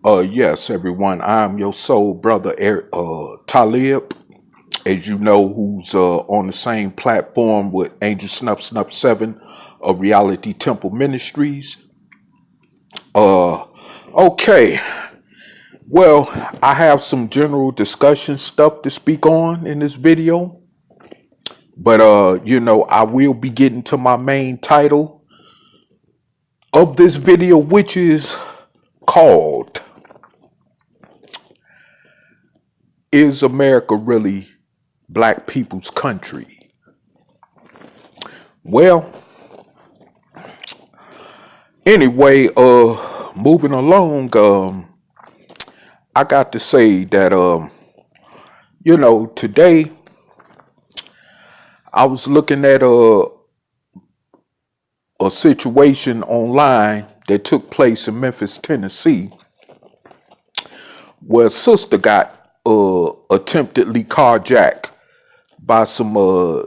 Yes, everyone. I'm your soul brother, Taalib, as you know, who's on the same platform with Angel Snuff Snuff 7 of Reality Temple Ministries. Okay. Well, I have some general discussion stuff to speak on in this video, but I will be getting to my main title of this video, which is called Is America Really Black People's Country? Well, anyway, moving along, I got to say that today I was looking at a situation online that took place in Memphis, Tennessee, where a sister got attemptedly carjacked by some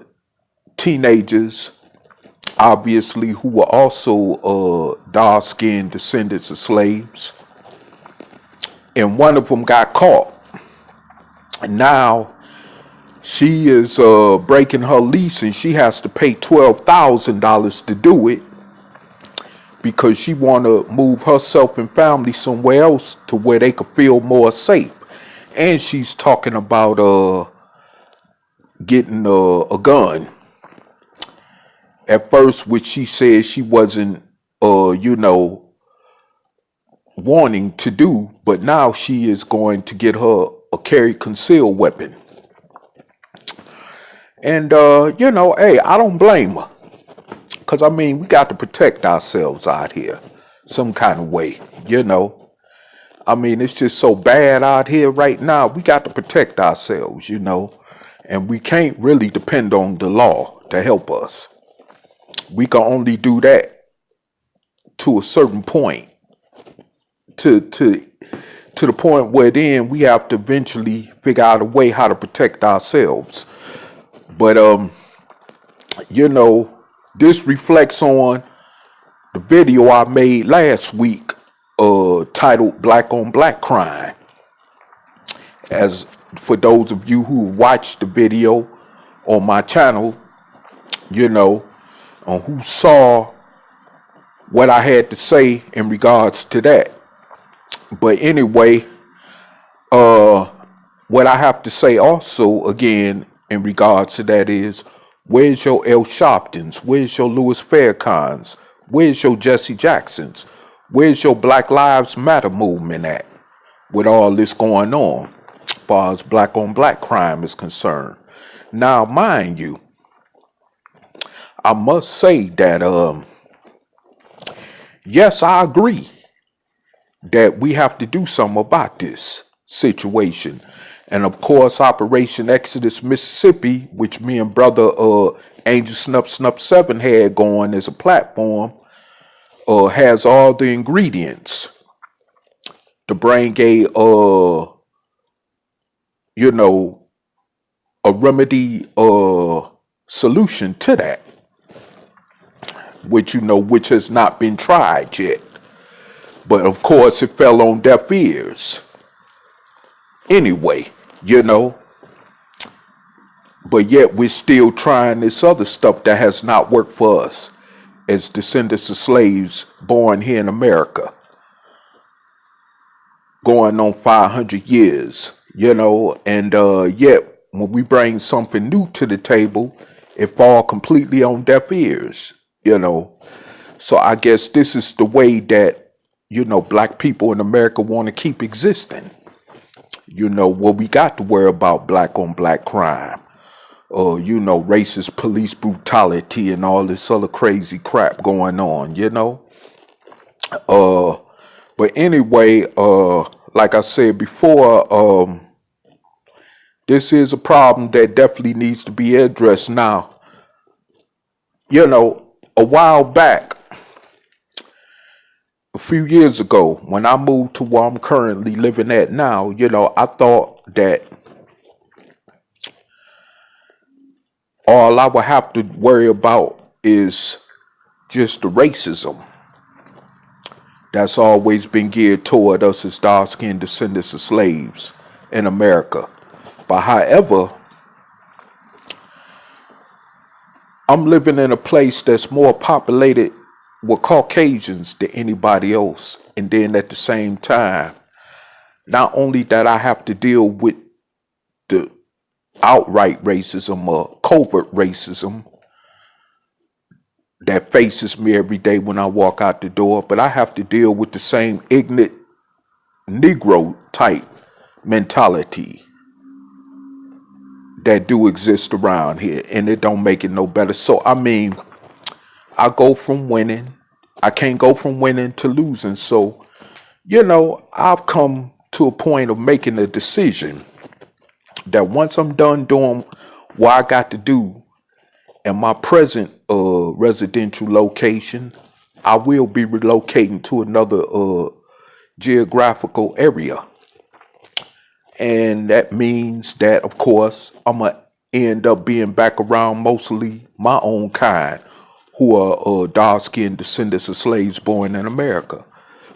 teenagers, obviously, who were also dark-skinned descendants of slaves. And one of them got caught. Now, she is breaking her lease and she has to pay $12,000 to do it because she want to move herself and family somewhere else to where they could feel more safe. And she's talking about getting a gun. At first, which she said she wasn't, wanting to do, but now she is going to get her a carry concealed weapon. And, hey, I don't blame her. Because, I mean, we got to protect ourselves out here some kind of way, I mean, it's just so bad out here right now. We got to protect ourselves, and we can't really depend on the law to help us. We can only do that to a certain point, to the point where then we have to eventually figure out a way how to protect ourselves. But this reflects on the video I made last week, titled "Black on Black Crime." As for those of you who watched the video on my channel, who saw what I had to say in regards to that. But anyway, what I have to say also again in regards to that is, where's your L. Sharptons? Where's your Louis Farrakhan's? Where's your Jesse Jacksons? Where's your Black Lives Matter movement at with all this going on as far as black on black crime is concerned? Now, mind you, I must say that, yes, I agree that we have to do something about this situation. And of course, Operation Exodus Mississippi, which me and brother Angel Snuff Snuff 7 had going as a platform, has all the ingredients to bring a remedy solution to that, which has not been tried yet. But of course, it fell on deaf ears. Anyway, but yet we're still trying this other stuff that has not worked for us as descendants of slaves born here in America, going on 500 years, and yet when we bring something new to the table, it falls completely on deaf ears, So I guess this is the way that, black people in America want to keep existing. We got to worry about black on black crime, racist police brutality and all this other crazy crap going on, But anyway, like I said before, this is a problem that definitely needs to be addressed now. A while back, a few years ago, when I moved to where I'm currently living at now, I thought that all I would have to worry about is just the racism that's always been geared toward us as dark-skinned descendants of slaves in America. But however, I'm living in a place that's more populated with Caucasians than anybody else. And then at the same time, not only that I have to deal with the outright racism or covert racism that faces me every day when I walk out the door, but I have to deal with the same ignorant Negro type mentality that do exist around here, and it don't make it no better. So I mean, I go from winning, I can't go from winning to losing. So, I've come to a point of making a decision that once I'm done doing what I got to do in my present residential location, I will be relocating to another geographical area. And that means that, of course, I'm going to end up being back around mostly my own kind, who are dark-skinned descendants of slaves born in America.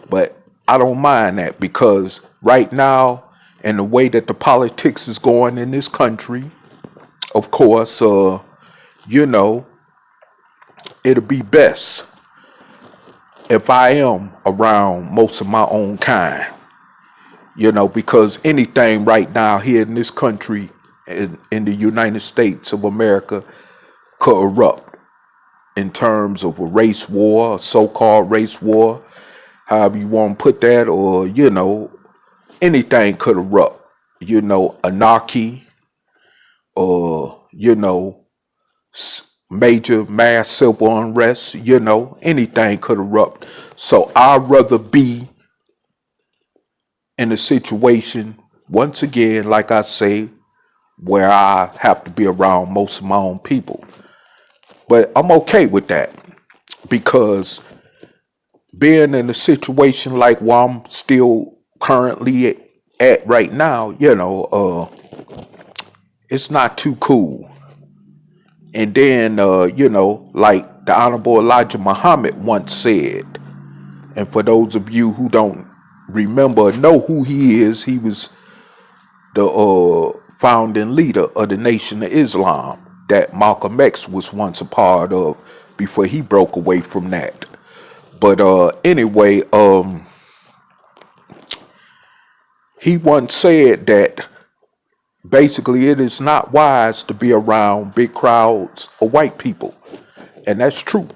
But I don't mind that, because right now, and the way that the politics is going in this country, of course, it'll be best if I am around most of my own kind, because anything right now here in this country, in the United States of America, could erupt in terms of a race war, a so-called race war, however you want to put that, or, anything could erupt, anarchy, or, major mass civil unrest, anything could erupt. So I'd rather be in a situation, once again, like I say, where I have to be around most of my own people. But I'm okay with that, because being in a situation like where I'm still currently at right now, it's not too cool. And then, like the Honorable Elijah Muhammad once said, and for those of you who don't remember or know who he is, he was the founding leader of the Nation of Islam that Malcolm X was once a part of before he broke away from that. But anyway, he once said that basically it is not wise to be around big crowds of white people. And that's true.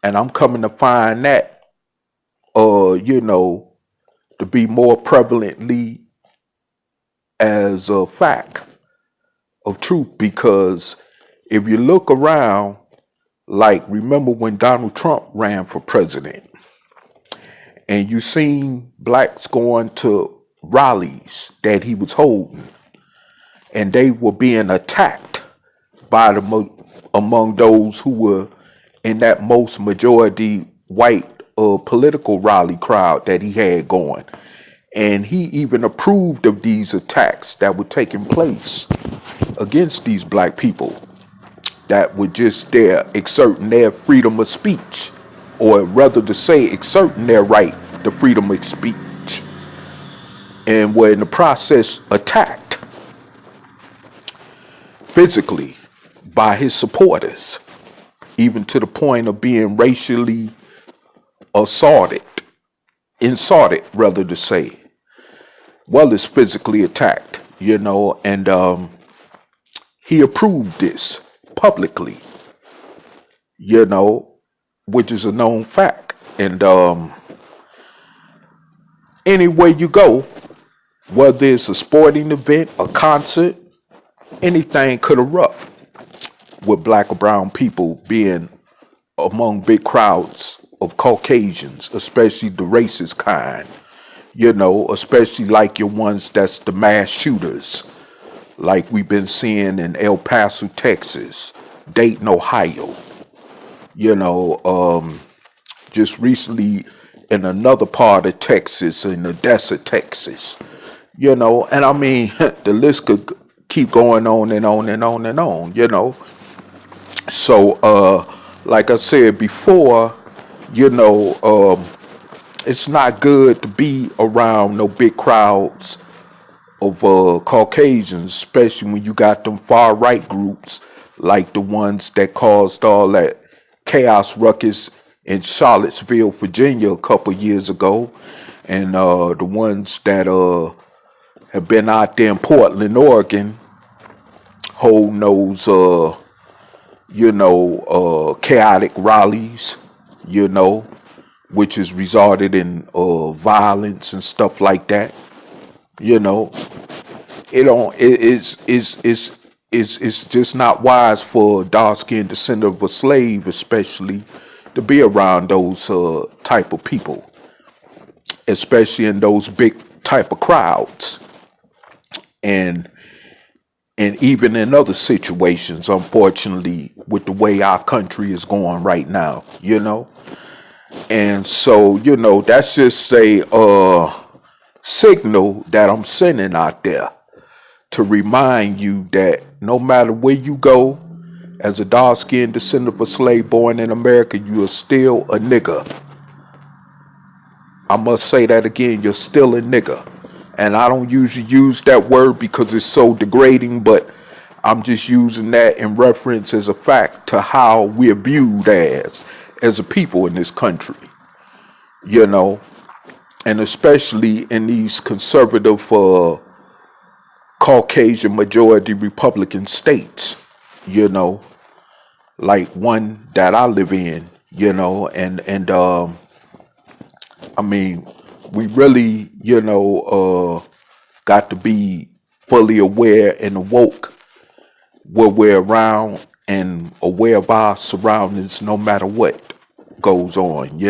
And I'm coming to find that, to be more prevalently as a fact of truth. Because if you look around, like, remember when Donald Trump ran for president, and you seen blacks going to rallies that he was holding, and they were being attacked by among those who were in that most majority white political rally crowd that he had going. And he even approved of these attacks that were taking place against these black people that were just there exerting their freedom of speech, or rather to say exerting their right to freedom of speech, and were in the process attacked physically by his supporters, even to the point of being racially insulted, rather to say. Well, it's physically attacked, and he approved this publicly, which is a known fact. And anywhere you go, whether it's a sporting event, a concert, anything could erupt with black or brown people being among big crowds of Caucasians, especially the racist kind, especially like your ones that's the mass shooters, like we've been seeing in El Paso, Texas, Dayton, Ohio, just recently in another part of Texas, in Odessa, Texas, and I mean, the list could keep going on and on and on and on, So, like I said before, it's not good to be around no big crowds of Caucasians, especially when you got them far right groups like the ones that caused all that chaos ruckus in Charlottesville, Virginia a couple years ago, and the ones that have been out there in Portland, Oregon, holding those chaotic rallies, which has resulted in violence and stuff like that. It's just not wise for a dark-skinned descendant of a slave, especially, to be around those type of people, especially in those big type of crowds, and even in other situations. Unfortunately, with the way our country is going right now, and so that's just a signal that I'm sending out there to remind you that no matter where you go, as a dark-skinned descendant of a slave born in America, you are still a nigger. I must say that again, you're still a nigger. And I don't usually use that word because it's so degrading, but I'm just using that in reference as a fact to how we're viewed as a people in this country, and especially in these conservative Caucasian majority Republican states, like one that I live in, and I mean, we really, got to be fully aware and awoke where we're around and aware of our surroundings no matter what goes on,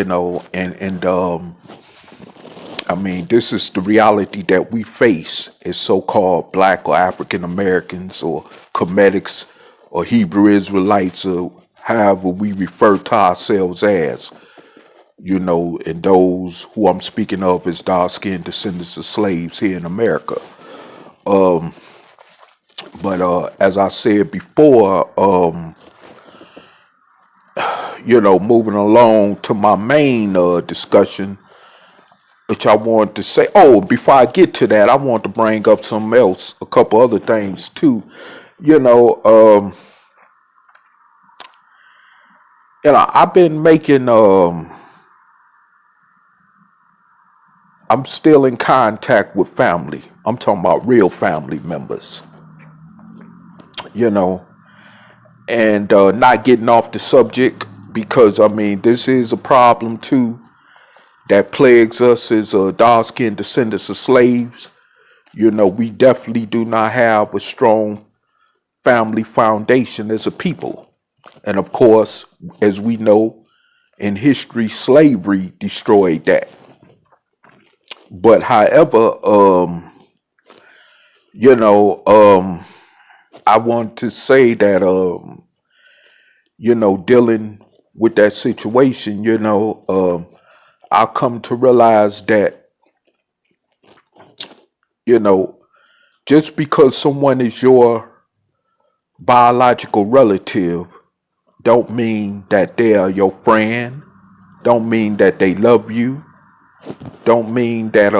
and I mean, this is the reality that we face as so-called Black or African Americans or Comedics or Hebrew Israelites or however we refer to ourselves as, and those who I'm speaking of as dark-skinned descendants of slaves here in America. But as I said before, moving along to my main discussion, which I wanted to say. Oh, before I get to that, I want to bring up something else, a couple other things too. I've been making. I'm still in contact with family. I'm talking about real family members. And not getting off the subject because I mean this is a problem too that plagues us as dark-skinned descendants of slaves. We definitely do not have a strong family foundation as a people. And of course, as we know, in history, slavery destroyed that. But however, I want to say that, dealing with that situation, I come to realize that, just because someone is your biological relative, don't mean that they are your friend, don't mean that they love you, don't mean that,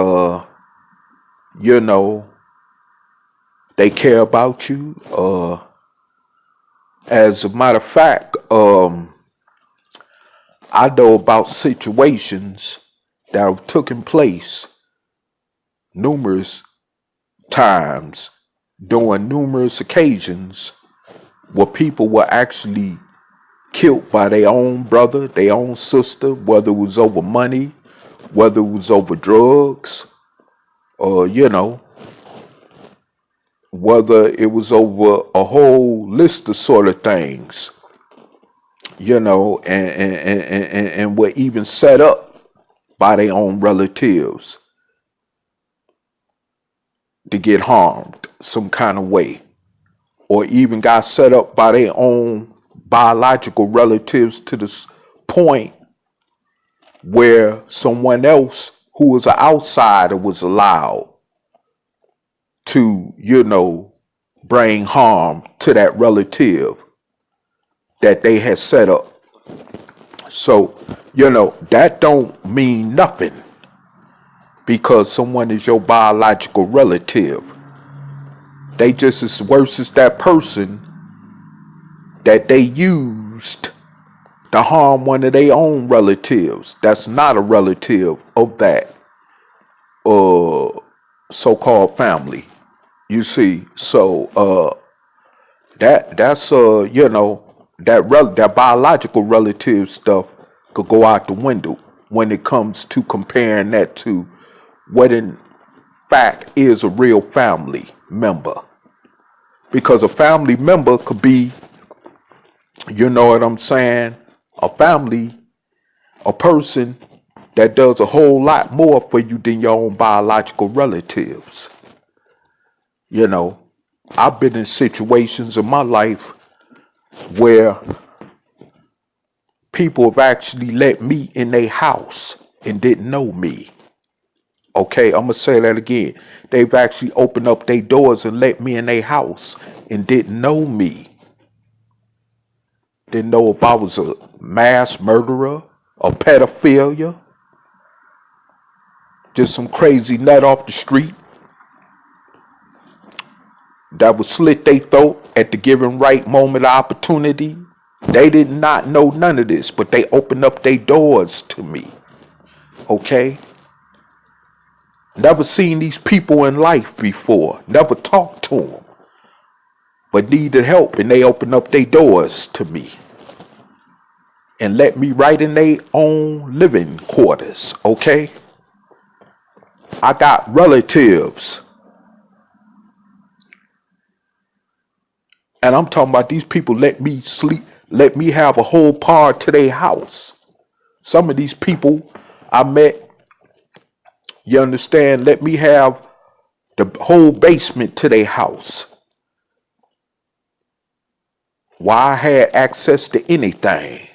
they care about you. As a matter of fact, I know about situations that have taken place numerous times during numerous occasions where people were actually killed by their own brother, their own sister, whether it was over money, whether it was over drugs, or, whether it was over a whole list of sort of things, and were even set up by their own relatives to get harmed some kind of way, or even got set up by their own biological relatives to the point where someone else who was an outsider was allowed to, bring harm to that relative that they had set up. So, that don't mean nothing. because someone is your biological relative. They just as worse as that person that they used to harm one of their own relatives. That's not a relative of that so-called family. You see, so that's that biological relative stuff could go out the window when it comes to comparing that to what in fact is a real family member. Because a family member could be, you know what I'm saying, a person that does a whole lot more for you than your own biological relatives. You know, I've been in situations in my life where people have actually let me in their house and didn't know me. Okay, I'm going to say that again. They've actually opened up their doors and let me in their house and didn't know me. Didn't know if I was a mass murderer, a pedophilia, just some crazy nut off the street that would slit their throat at the given right moment of opportunity. They did not know none of this, but they opened up their doors to me. Okay? Never seen these people in life before. Never talked to them. But needed help, and they opened up their doors to me. And let me right in their own living quarters. Okay? I got relatives. And I'm talking about these people let me sleep, let me have a whole part to their house. Some of these people I met, you understand, let me have the whole basement to their house. Why I had access to anything.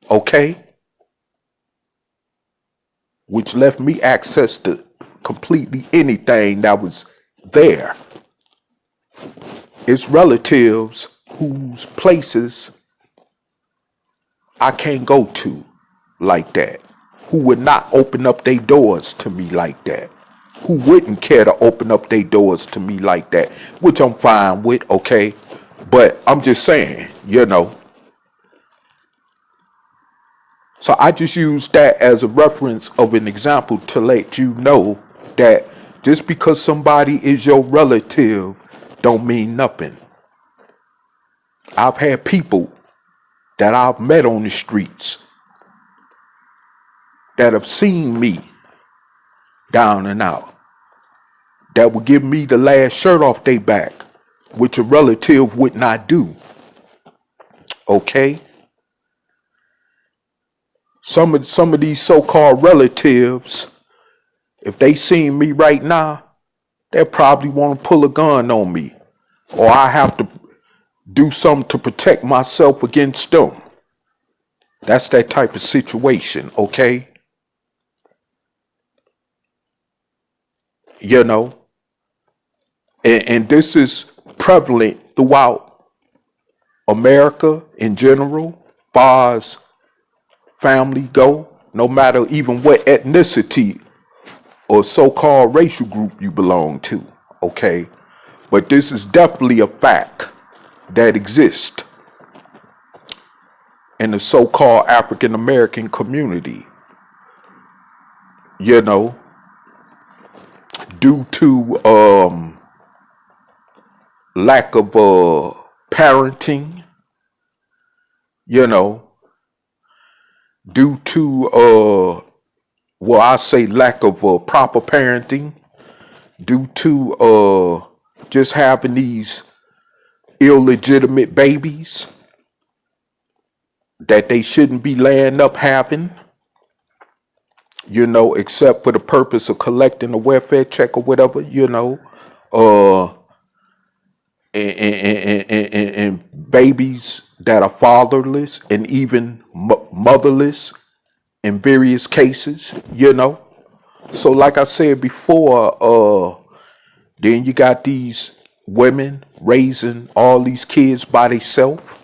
Okay? Which left me access to completely anything that was there. It's relatives whose places I can't go to like that. Who would not open up their doors to me like that. Who wouldn't care to open up their doors to me like that. Which I'm fine with, okay? But I'm just saying, you know. So I just use that as a reference of an example to let you know that just because somebody is your relative don't mean nothing. I've had people that I've met on the streets that have seen me down and out, that would give me the last shirt off their back, which a relative would not do. Okay? Some of these so-called relatives, if they seen me right now, they'll probably want to pull a gun on me, or I have to do something to protect myself against them. That's that type of situation, okay? You know, and this is prevalent throughout America in general, far as family go, no matter even what ethnicity or so-called racial group you belong to, okay? But this is definitely a fact that exists in the so-called African American community, you know, due to lack of parenting, you know, due to well, I say lack of proper parenting, due to just having these illegitimate babies that they shouldn't be laying up having, you know, except for the purpose of collecting a welfare check or whatever, you know, and babies that are fatherless and even motherless in various cases, you know. So like I said before, then you got these women raising all these kids by themselves,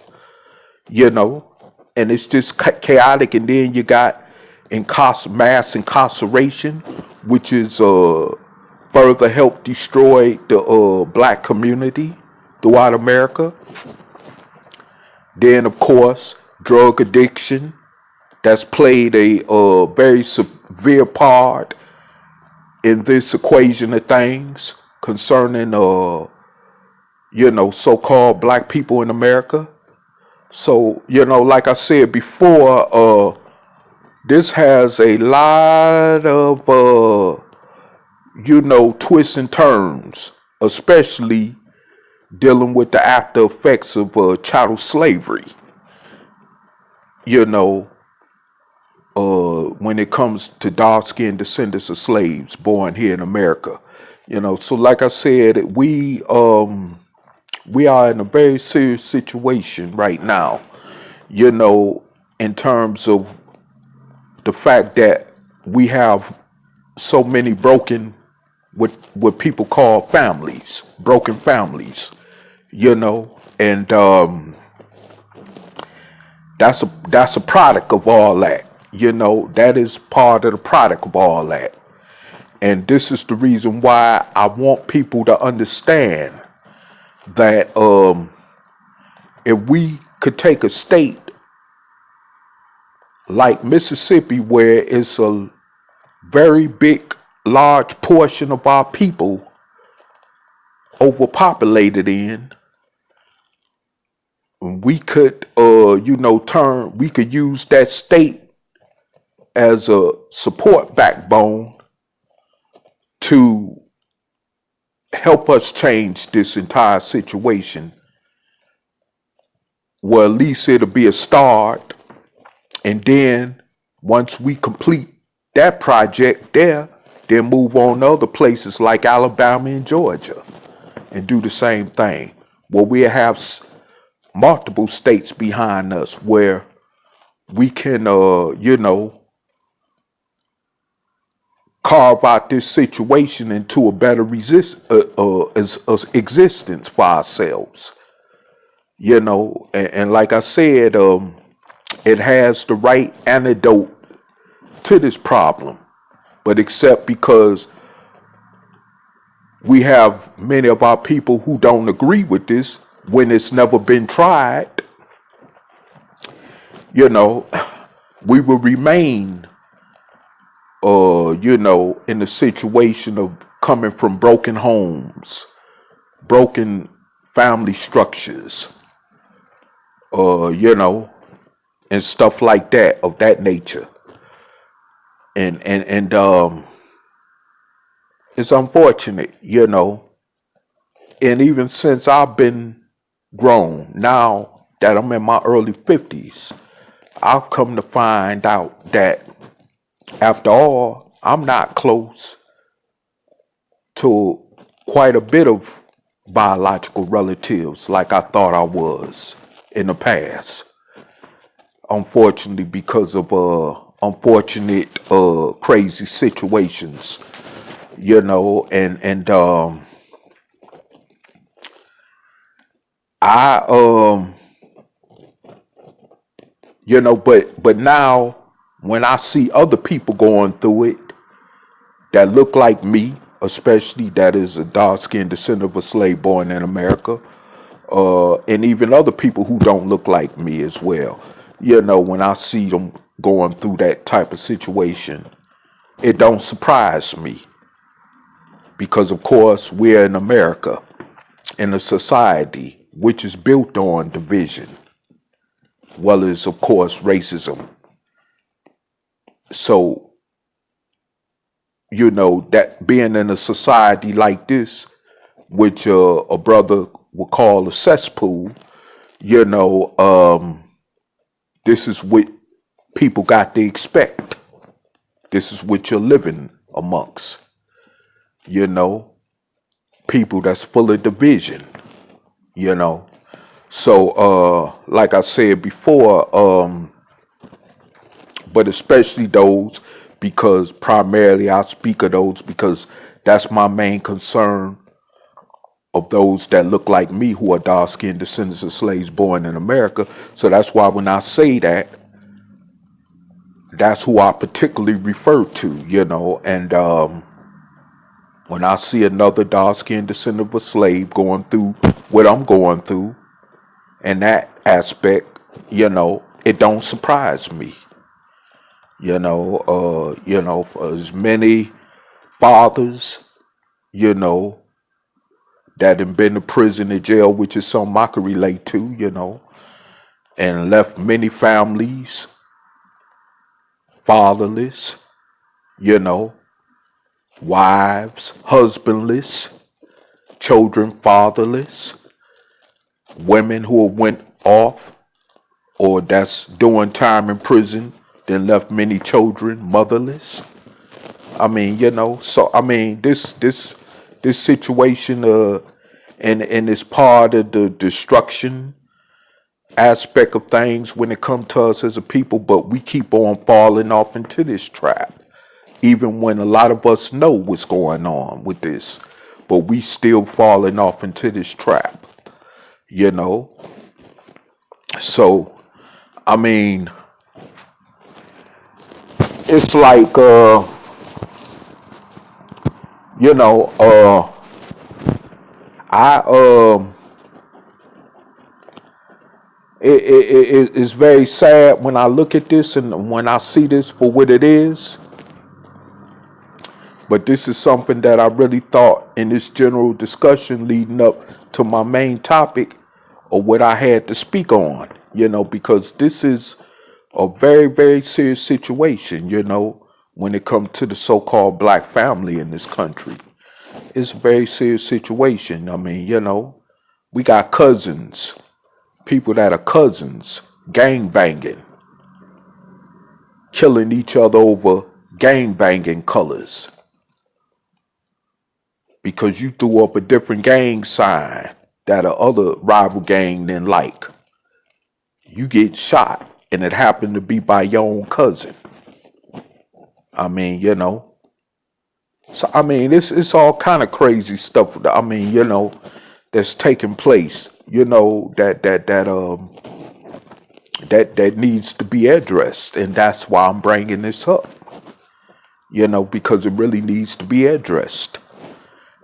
you know, and it's just chaotic. And then you got mass incarceration, which is further helped destroy the black community throughout America. Then, of course, drug addiction, that's played a very severe part in this equation of things concerning, so-called black people in America. So, like I said before, this has a lot of, twists and turns, especially dealing with the after effects of chattel slavery. When it comes to dark-skinned descendants of slaves born here in America. So like I said, we are in a very serious situation right now, in terms of the fact that we have so many broken, what people call families, broken families, and that's a product of all that. That is part of the product of all that. And this is the reason why I want people to understand that if we could take a state like Mississippi, where it's a very big, large portion of our people overpopulated in, we could, we could use that state as a support backbone to help us change this entire situation. Well, at least it'll be a start. And then once we complete that project there, then move on to other places like Alabama and Georgia and do the same thing. Well, we have multiple states behind us where we can, carve out this situation into a better existence for ourselves. And like I said, it has the right antidote to this problem, but except because we have many of our people who don't agree with this when it's never been tried, we will remain in the situation of coming from broken homes, broken family structures, and stuff like that, of that nature. And it's unfortunate, and even since I've been grown, now that I'm in my early 50s, I've come to find out that after all, I'm not close to quite a bit of biological relatives like I thought I was in the past. Unfortunately, because of unfortunate crazy situations, and but now when I see other people going through it that look like me, especially that is a dark-skinned descendant of a slave born in America, and even other people who don't look like me as well, when I see them going through that type of situation, it don't surprise me. Because, of course, we're in America, in a society which is built on division, well as, of course, racism. So, that being in a society like this, which a brother would call a cesspool, this is what people got to expect. This is what you're living amongst. People that's full of division, So, like I said before, but especially those, because primarily I speak of those because that's my main concern, of those that look like me who are dark-skinned descendants of slaves born in America. So that's why when I say that, that's who I particularly refer to, and when I see another dark-skinned descendant of a slave going through what I'm going through, in that aspect, it don't surprise me. For as many fathers, that have been to prison and jail, which is something I could relate to, and left many families fatherless, wives husbandless, children fatherless, women who went off or that's doing time in prison, then left many children motherless. I mean, so I mean this situation and it's part of the destruction aspect of things when it comes to us as a people, but we keep on falling off into this trap. Even when a lot of us know what's going on with this, but we still falling off into this trap, So, I mean, it's like, it's very sad when I look at this and when I see this for what it is. But this is something that I really thought in this general discussion leading up to my main topic or what I had to speak on, because this is a very, very serious situation, when it comes to the so-called black family in this country. It's a very serious situation. I mean, we got cousins, people that are cousins, gang banging, killing each other over gang banging colors. Because you threw up a different gang sign that a other rival gang didn't like. You get shot, and it happened to be by your own cousin. I mean, So, I mean, it's all kind of crazy stuff. I mean, that's taking place, that needs to be addressed. And that's why I'm bringing this up, because it really needs to be addressed.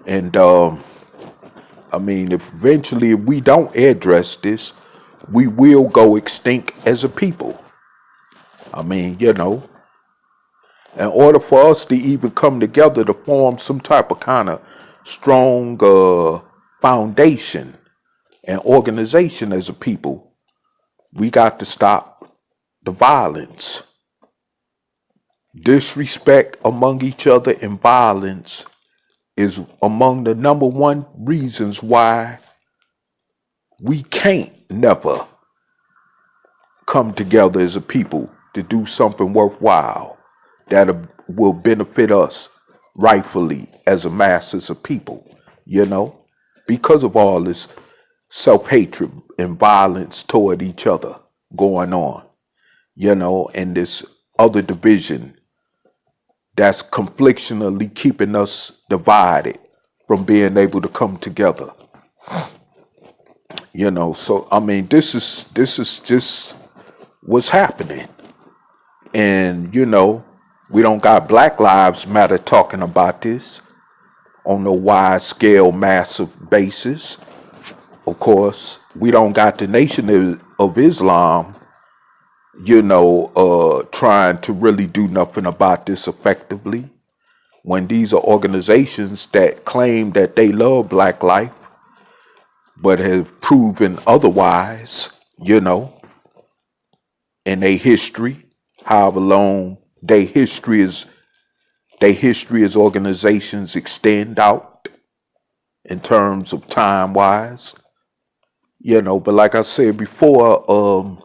And, I mean, if we don't address this, we will go extinct as a people. I mean, in order for us to even come together to form some type of kind of strong foundation and organization as a people, we got to stop the violence. Disrespect among each other and violence is among the number one reasons why we can't never come together as a people to do something worthwhile that will benefit us rightfully as a masses of people, because of all this self-hatred and violence toward each other going on, and this other division that's conflictionally keeping us divided from being able to come together. So I mean, this is just what's happening. And we don't got Black Lives Matter talking about this on a wide scale, massive basis. Of course, we don't got the Nation of Islam, trying to really do nothing about this effectively, when these are organizations that claim that they love black life, but have proven otherwise, in their history, however long their history as organizations extend out in terms of time wise, but like I said before,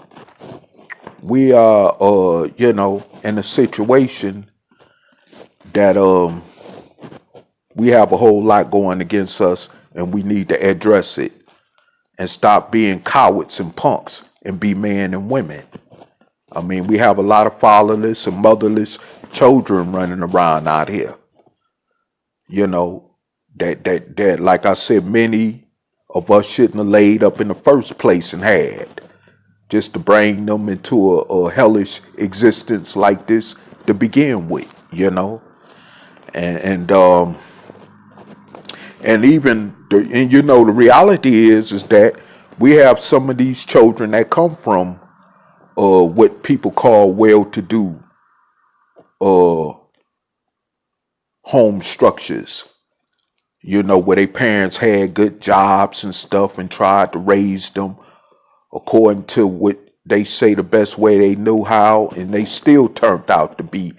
we are, in a situation that we have a whole lot going against us, and we need to address it and stop being cowards and punks and be men and women. I mean, we have a lot of fatherless and motherless children running around out here. That like I said, many of us shouldn't have laid up in the first place and had. just to bring them into a hellish existence like this to begin with, you know. And and even and you know, the reality is that we have some of these children that come from what people call well-to-do uh home structures, you know, where their parents had good jobs and stuff and tried to raise them according to what they say the best way they knew how, and they still turned out to be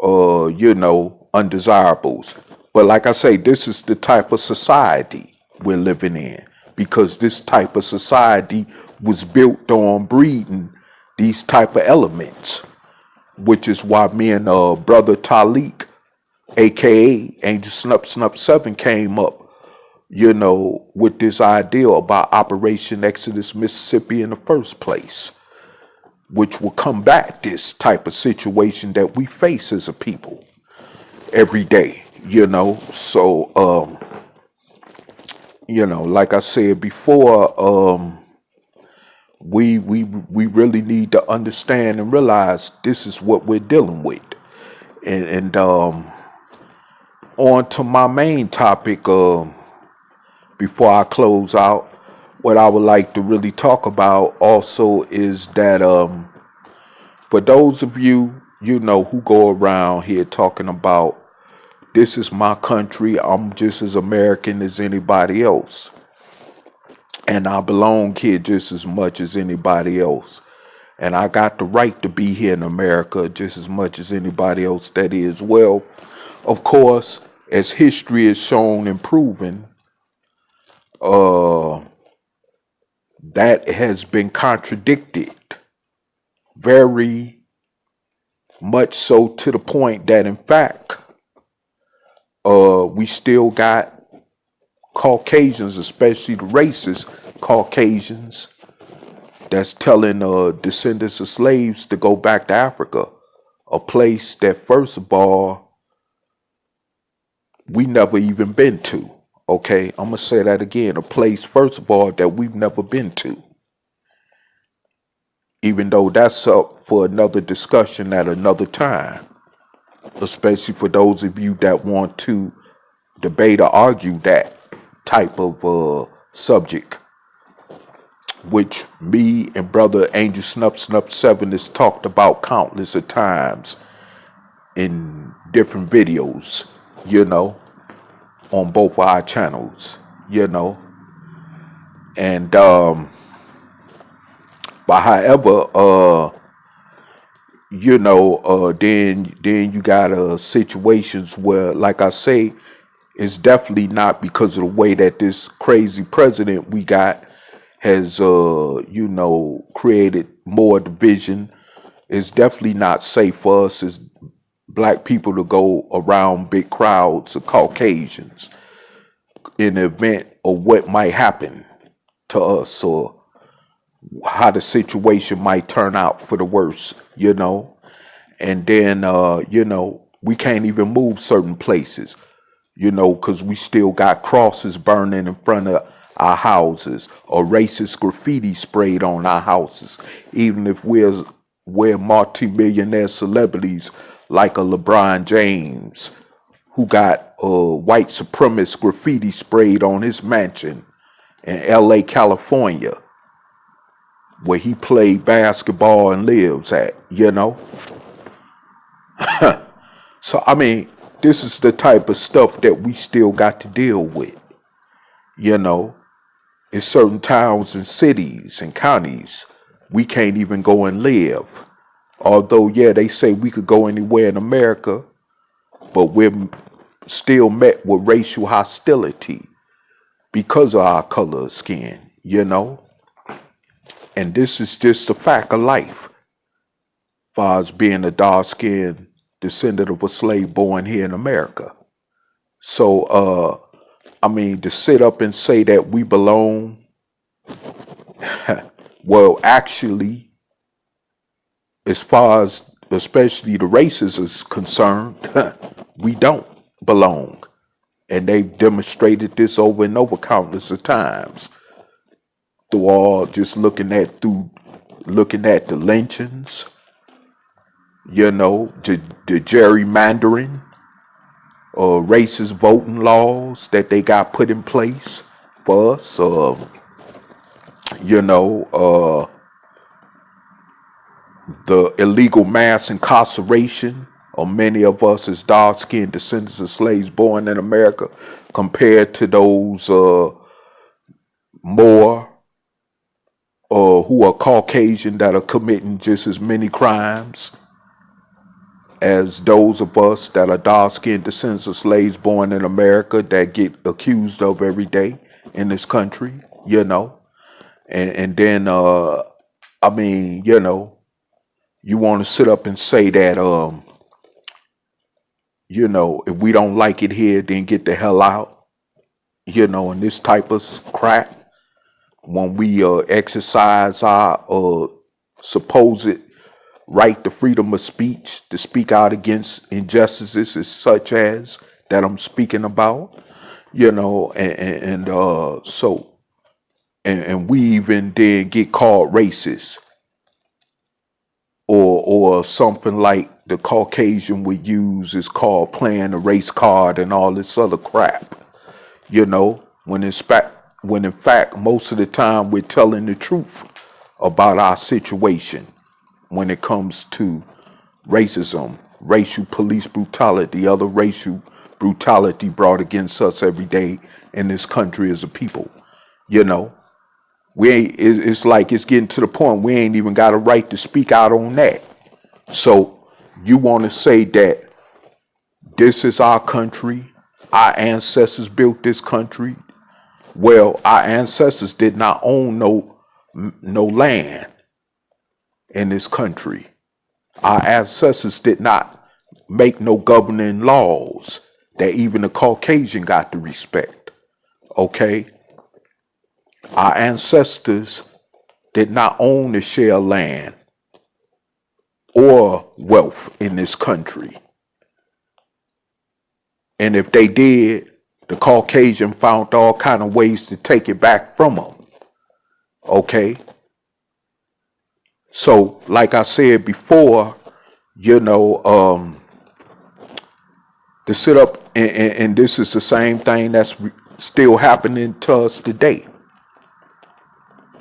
you know, undesirables. But like I say, this is the type of society we're living in, because this type of society was built on breeding these type of elements, which is why me and brother Taalik, aka Angel Snup Snup 7, came up, you know, with this idea about Operation Exodus Mississippi in the first place, which will combat this type of situation that we face as a people every day, you know. So you know, like I said before, we really need to understand and realize this is what we're dealing with. And on to my main topic, before I close out, what I would like to really talk about also is that for those of you, you know, who go around here talking about this is my country, I'm just as American as anybody else, and I belong here just as much as anybody else, and I got the right to be here in America just as much as anybody else that is. Well, of course, as history is shown and proven, that has been contradicted very much so, to the point that in fact we still got Caucasians, especially the racist Caucasians, that's telling descendants of slaves to go back to Africa, a place that, first of all, we never even been to. Okay, I'm gonna say that again. A place, first of all, that we've never been to. Even though that's up for another discussion at another time, especially for those of you that want to debate or argue that type of subject, which me and brother Angel Snup Snup 7 has talked about countless of times in different videos, you know, on both our channels, you know. And but however, you know, then you got situations where, like I say, it's definitely not because of the way that this crazy president we got has you know, created more division. It's definitely not safe for us as black people to go around big crowds of Caucasians in the event of what might happen to us, or how the situation might turn out for the worse, you know. And then you know, we can't even move certain places, you know, because we still got crosses burning in front of our houses, or racist graffiti sprayed on our houses, even if we're multi-millionaire celebrities like a LeBron James, who got white supremacist graffiti sprayed on his mansion in L.A., California, where he played basketball and lives at, you know. So, I mean, this is the type of stuff that we still got to deal with, you know. In certain towns and cities and counties, we can't even go and live. Although, yeah, they say we could go anywhere in America, but we're still met with racial hostility because of our color of skin, you know. And this is just a fact of life, as far as being a dark-skinned descendant of a slave born here in America. So, I mean, to sit up and say that we belong, well, actually, as far as especially the races is concerned, we don't belong. And they've demonstrated this over and over countless of times through all, just looking at through looking at the lynchings, the gerrymandering, racist voting laws that they got put in place for us, the illegal mass incarceration of many of us as dark-skinned descendants of slaves born in America compared to those more who are Caucasian that are committing just as many crimes as those of us that are dark-skinned descendants of slaves born in America that get accused of every day in this country, And then, you want to sit up and say that, if we don't like it here, then get the hell out, and this type of crap. When we exercise our supposed right to freedom of speech to speak out against injustices such as that I'm speaking about, and we even then get called racist or something like the Caucasian would use is called playing the race card and all this other crap, when in fact most of the time we're telling the truth about our situation when it comes to racism, racial police brutality, other racial brutality brought against us every day in this country as a people. We ain't. It's like it's getting to the point we ain't even got a right to speak out on that. So you want to say that this is our country, our ancestors built this country. Well, our ancestors did not own no land in this country. Our ancestors did not make no governing laws that even the Caucasian got to respect. Okay? Our ancestors did not own the share of land or wealth in this country. And if they did, the Caucasian found all kind of ways to take it back from them. Okay? So, like I said before, to sit up and this is the same thing that's still happening to us today.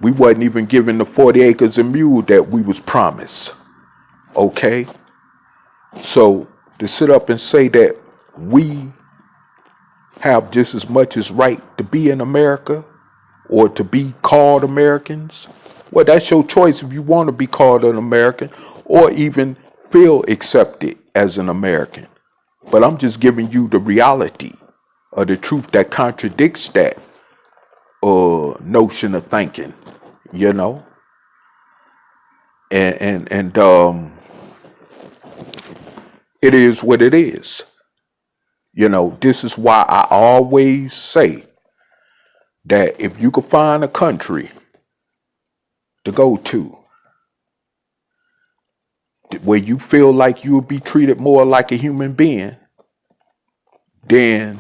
We wasn't even given the 40 acres and mule that we was promised. Okay? So, to sit up and say that we have just as much as right to be in America or to be called Americans, well, that's your choice if you want to be called an American or even feel accepted as an American. But I'm just giving you the reality of the truth that contradicts that notion of thinking, and it is what it is. This is why I always say that if you could find a country to go to where you feel like you'll be treated more like a human being, then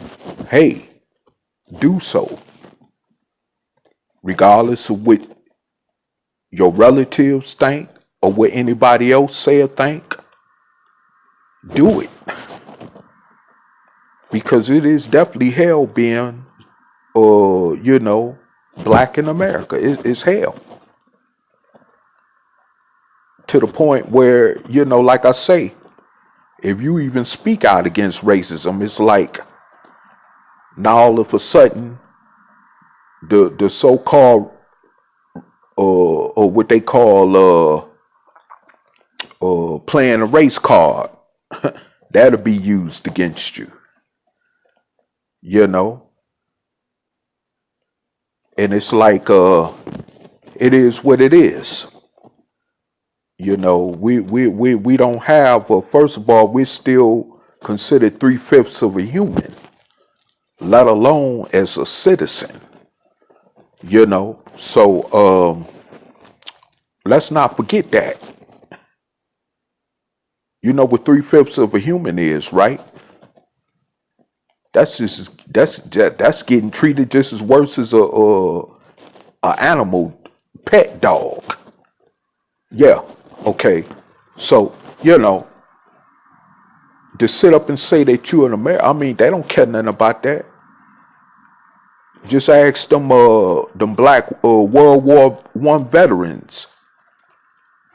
hey, do so. Regardless of what your relatives think or what anybody else say or think, do it. Because it is definitely hell being, black in America. It's hell. To the point where, like I say, if you even speak out against racism, it's like now all of a sudden the so-called or what they call playing a race card that'll be used against you. And it's like it is what it is. We don't have first of all, we're still considered 3/5 of a human, let alone as a citizen. So let's not forget that. You know what 3/5 of a human is, right? That's getting treated just as worse as a animal pet dog. Yeah. Okay. So, to sit up and say that you're an American, I mean, they don't care nothing about that. Just ask them black World War I veterans.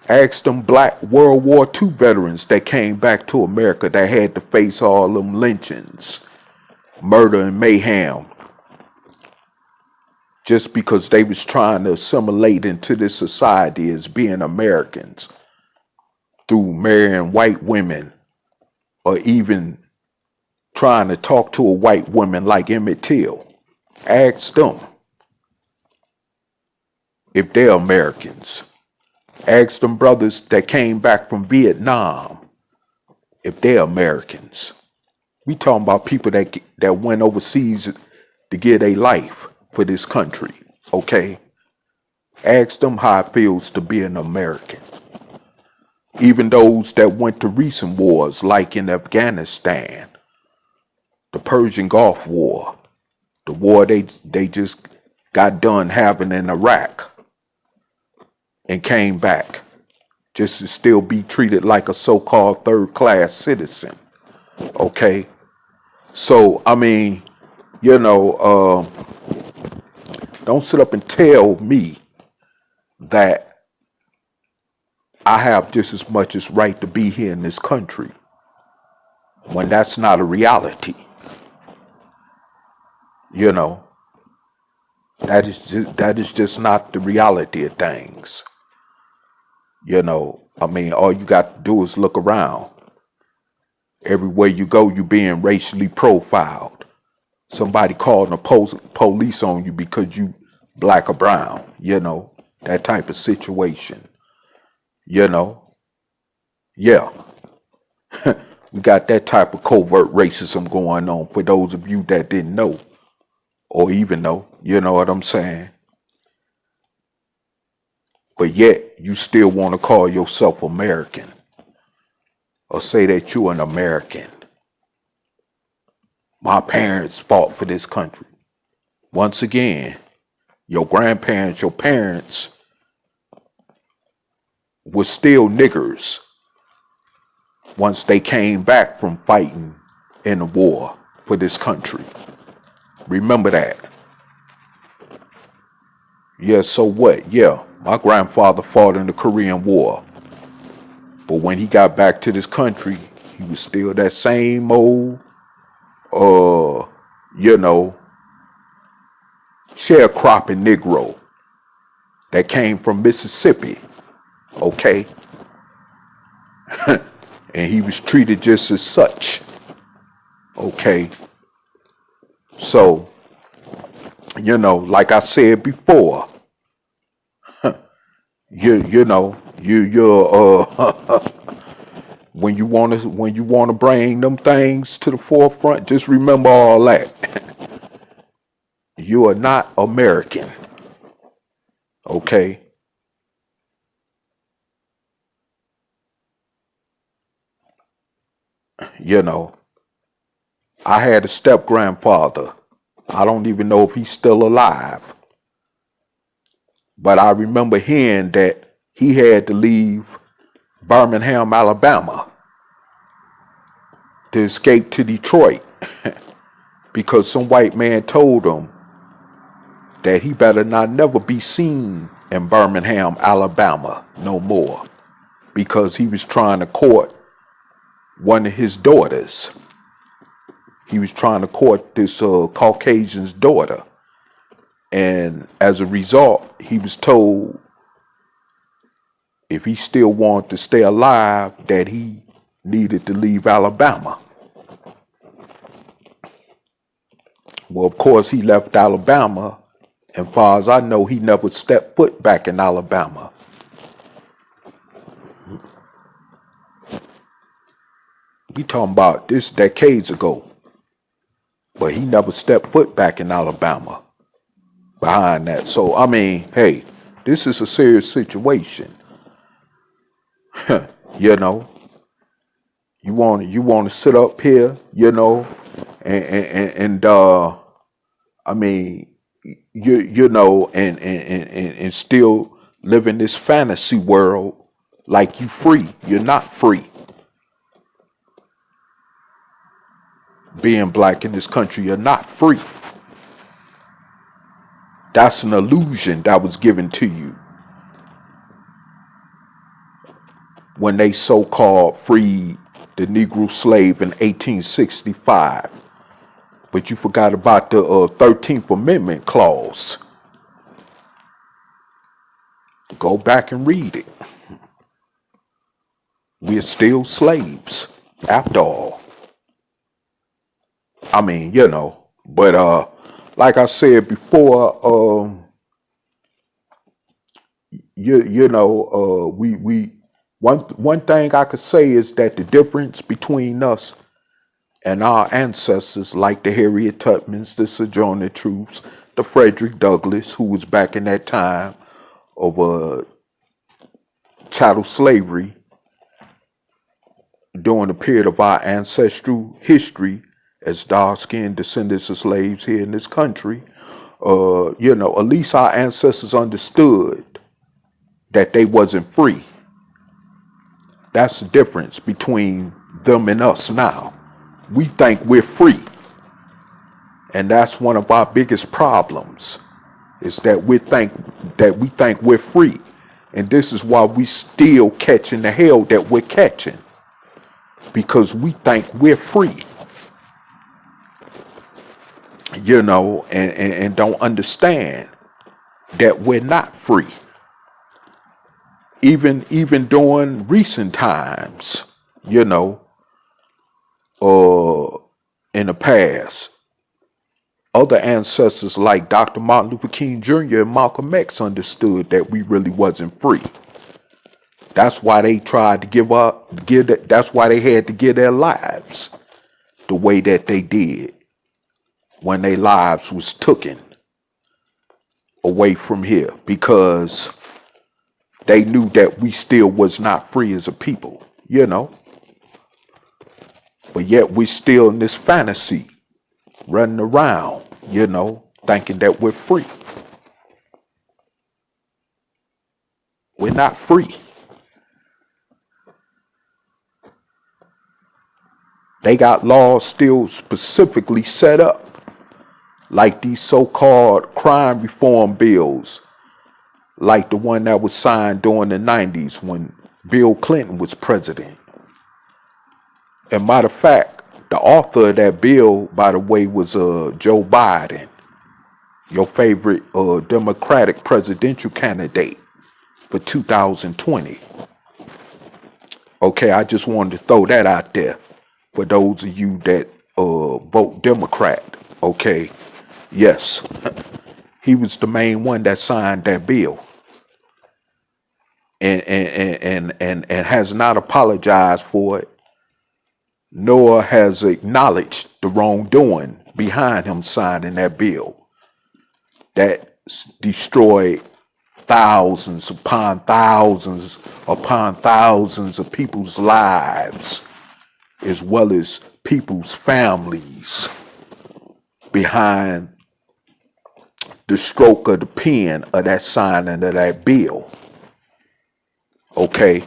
Ask them black World War II veterans that came back to America that had to face all them lynchings, murder and mayhem, just because they was trying to assimilate into this society as being Americans through marrying white women, or even trying to talk to a white woman like Emmett Till. Ask them if they're Americans. Ask them brothers that came back from Vietnam if they're Americans. We talking about people that went overseas to give their life for this country, okay? Ask them how it feels to be an American. Even those that went to recent wars, like in Afghanistan, the Persian Gulf War, the war they just got done having in Iraq, and came back just to still be treated like a so-called third-class citizen, okay? So, I mean, don't sit up and tell me that I have just as much as right to be here in this country when that's not a reality. That is just not the reality of things. I mean, all you got to do is look around. Everywhere you go, you're being racially profiled. Somebody calling the police on you because you black or brown, that type of situation. Yeah. We got that type of covert racism going on for those of you that didn't know or even know, you know what I'm saying? But yet, you still want to call yourself American or say that you're an American. My parents fought for this country. Once again, your grandparents, your parents were still niggers once they came back from fighting in the war for this country. Remember that. Yeah, so what? Yeah, my grandfather fought in the Korean War. But when he got back to this country, he was still that same old, sharecropping Negro that came from Mississippi, okay? And he was treated just as such, okay? So, like I said before, when you wanna bring them things to the forefront, just remember all that. You are not American, okay? I had a step grandfather. I don't even know if he's still alive. But I remember hearing that he had to leave Birmingham, Alabama to escape to Detroit because some white man told him that he better not never be seen in Birmingham, Alabama no more because he was trying to court one of his daughters. He was trying to court this Caucasian's daughter. And as a result, he was told if he still wanted to stay alive, that he needed to leave Alabama. Well, of course, he left Alabama, and far as I know, he never stepped foot back in Alabama. We talking about this decades ago, but he never stepped foot back in Alabama behind that. So, I mean, hey, this is a serious situation. You want to sit up here, and I mean, and still live in this fantasy world like you free. You're not free. Being black in this country, you're not free. That's an illusion that was given to you when they so-called freed the Negro slave in 1865. But you forgot about the 13th Amendment clause. Go back and read it. We're still slaves, after all. I mean, but like I said before, we one thing I could say is that the difference between us and our ancestors, like the Harriet Tubmans, the Sojourner Truths, the Frederick Douglass, who was back in that time of chattel slavery, during the period of our ancestral history as dark-skinned descendants of slaves here in this country, at least our ancestors understood that they wasn't free. That's the difference between them and us now. We think we're free. And that's one of our biggest problems, is that we think we're free. And this is why we still catching the hell that we're catching. Because we think we're free. And don't understand that we're not free. Even during recent times, in the past, other ancestors like Dr. Martin Luther King Jr. and Malcolm X understood that we really wasn't free. That's why they tried to that's why they had to give their lives the way that they did when their lives was taken away from here, because they knew that we still was not free as a people, But yet we still in this fantasy, running around, thinking that we're free. We're not free. They got laws still specifically set up, like these so-called crime reform bills, like the one that was signed during the 90s when Bill Clinton was president. And matter of fact, the author of that bill, by the way, was Joe Biden, your favorite Democratic presidential candidate for 2020. Okay, I just wanted to throw that out there for those of you that vote Democrat. Okay, yes, he was the main one that signed that bill, and has not apologized for it, nor has acknowledged the wrongdoing behind him signing that bill that destroyed thousands upon thousands of people's lives, as well as people's families, behind the stroke of the pen of that signing of that bill. Okay?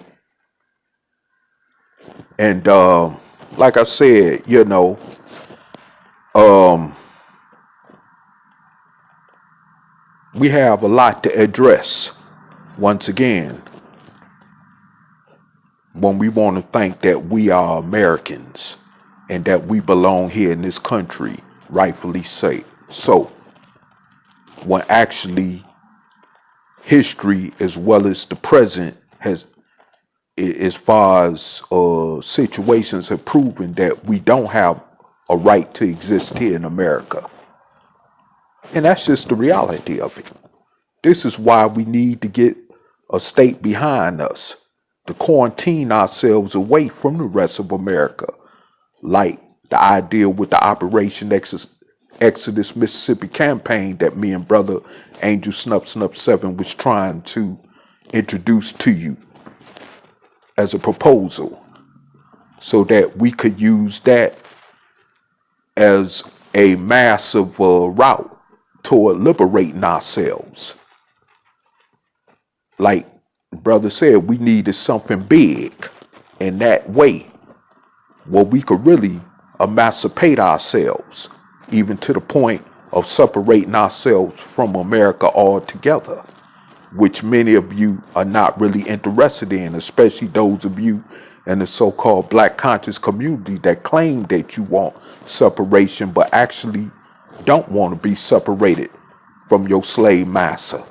And like I said, we have a lot to address once again when we want to think that we are Americans and that we belong here in this country, rightfully so, when actually history as well as the present has, as far as situations have proven that we don't have a right to exist here in America. And that's just the reality of it. This is why we need to get a state behind us, to quarantine ourselves away from the rest of America, like the idea with the Operation Exodus Mississippi campaign that me and brother Angel Snup 7 was trying to introduce to you as a proposal, so that we could use that as a massive route toward liberating ourselves. Like brother said we needed something big in that way where we could really emancipate ourselves, even to the point of separating ourselves from America altogether, which many of you are not really interested in, especially those of you in the so-called black conscious community that claim that you want separation, but actually don't want to be separated from your slave master.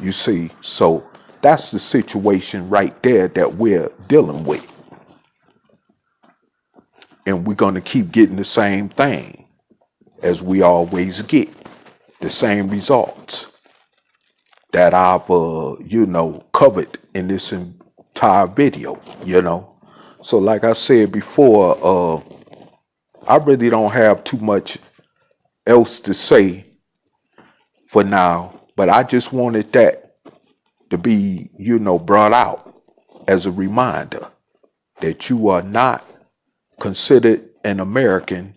You see, so that's the situation right there that we're dealing with. And we're going to keep getting the same thing as we always get, the same results that I've, covered in this entire video, So like I said before, I really don't have too much else to say for now, but I just wanted that to be, brought out as a reminder that you are not considered an American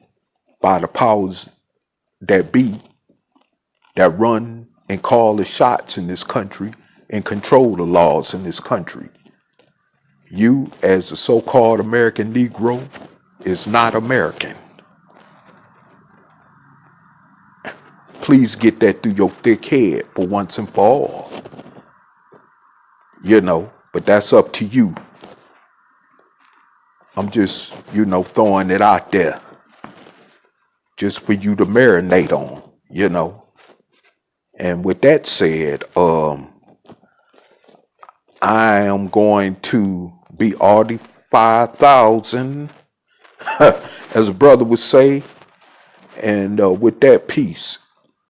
by the powers that be, that run and call the shots in this country and control the laws in this country. You, as a so-called American Negro, is not American. Please get that through your thick head for once and for all. But that's up to you. I'm just, throwing it out there just for you to marinate on, And with that said, I am going to be all the 5,000, as a brother would say. And with that, peace.